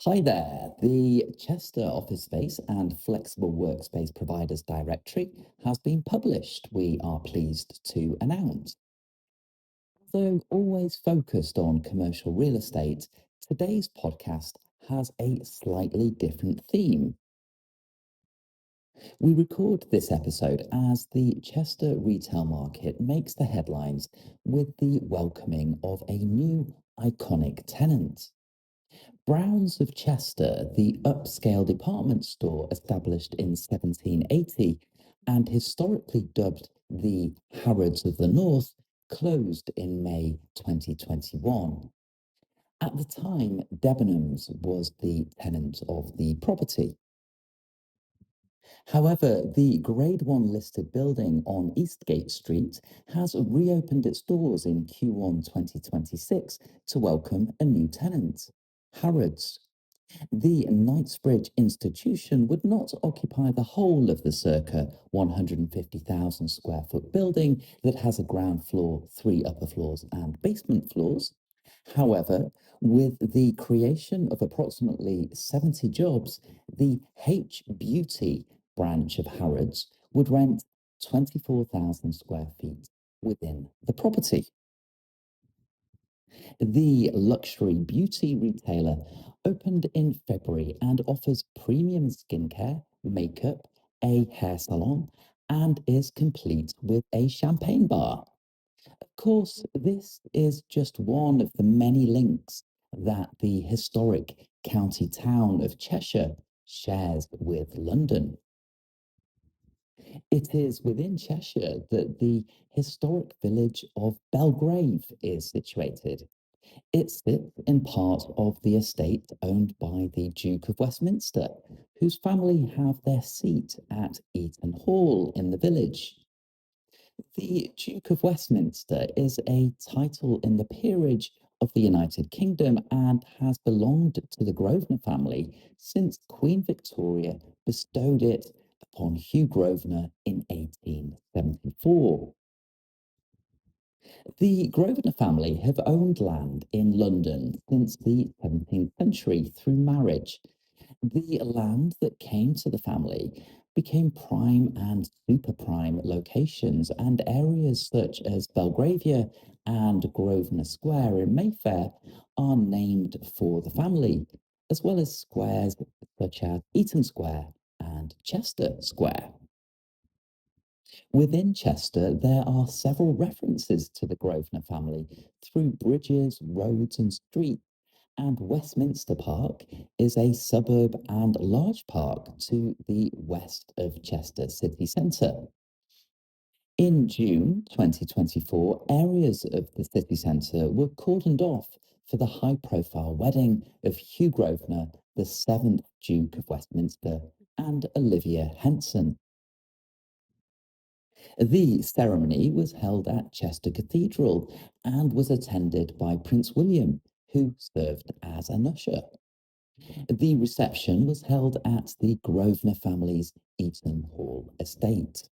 Hi there. The Chester Office Space and Flexible Workspace Providers Directory has been published, we are pleased to announce. Though always focused on commercial real estate, today's podcast has a slightly different theme. We record this episode as the Chester retail market makes the headlines with the welcoming of a new iconic tenant. Brown's of Chester, the upscale department store established in 1780 and historically dubbed the Harrods of the North, closed in May 2021. At the time, Debenhams was the tenant of the property. However, the Grade 1 listed building on Eastgate Street has reopened its doors in Q1 2026 to welcome a new tenant, Harrods. The Knightsbridge institution would not occupy the whole of the circa 150,000 square foot building that has a ground floor, three upper floors, and basement floors. However, with the creation of approximately 70 jobs, the H Beauty branch of Harrods would rent 24,000 square feet within the property. The luxury beauty retailer opened in February and offers premium skincare, makeup, a hair salon, and is complete with a champagne bar. Of course, this is just one of the many links that the historic county town of Cheshire shares with London. It is within Cheshire that the historic village of Belgrave is situated. It sits in part of the estate owned by the Duke of Westminster, whose family have their seat at Eaton Hall in the village. The Duke of Westminster is a title in the peerage of the United Kingdom and has belonged to the Grosvenor family since Queen Victoria bestowed it upon Hugh Grosvenor in 1874. The Grosvenor family have owned land in London since the 17th century through marriage. The land that came to the family became prime and super prime locations, and areas such as Belgravia and Grosvenor Square in Mayfair are named for the family, as well as squares such as Eaton Square and Chester Square. Within Chester, there are several references to the Grosvenor family through bridges, roads, and streets, and Westminster Park is a suburb and large park to the west of Chester city centre. In June 2024, areas of the city centre were cordoned off for the high-profile wedding of Hugh Grosvenor, the seventh Duke of Westminster, and Olivia Henson. The ceremony was held at Chester Cathedral and was attended by Prince William, who served as an usher. The reception was held at the Grosvenor family's Eaton Hall estate.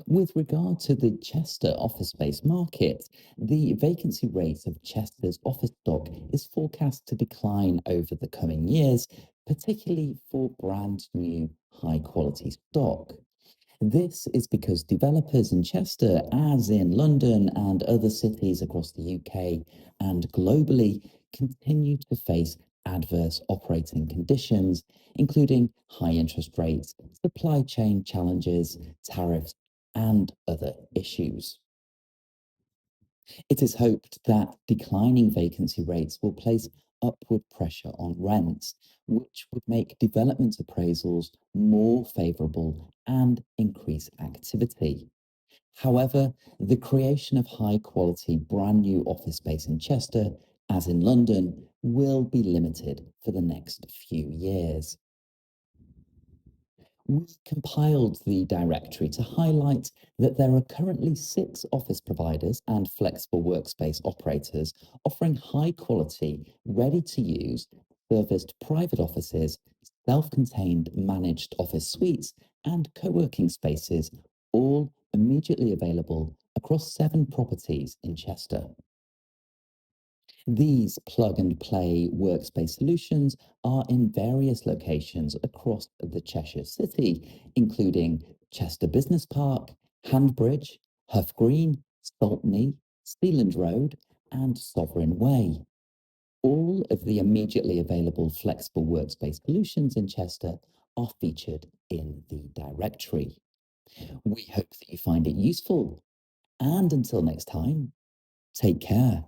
With regard to the Chester office space market, the vacancy rate of Chester's office stock is forecast to decline over the coming years, particularly for brand new high quality stock. This is because developers in Chester, as in London and other cities across the UK and globally, continue to face adverse operating conditions, including high interest rates, supply chain challenges, tariffs, and other issues. It is hoped that declining vacancy rates will place upward pressure on rents, which would make development appraisals more favourable and increase activity. However, the creation of high quality brand new office space in Chester, as in London, will be limited for the next few years. We compiled the directory to highlight that there are currently six office providers and flexible workspace operators offering high quality, ready to use, serviced private offices, self contained managed office suites, and co working spaces, all immediately available across seven properties in Chester. These plug and play workspace solutions are in various locations across the Cheshire City, including Chester Business Park, Handbridge, Hough Green, Saltney, Steeland Road, and Sovereign Way. All of the immediately available flexible workspace solutions in Chester are featured in the directory. We hope that you find it useful, and until next time, take care.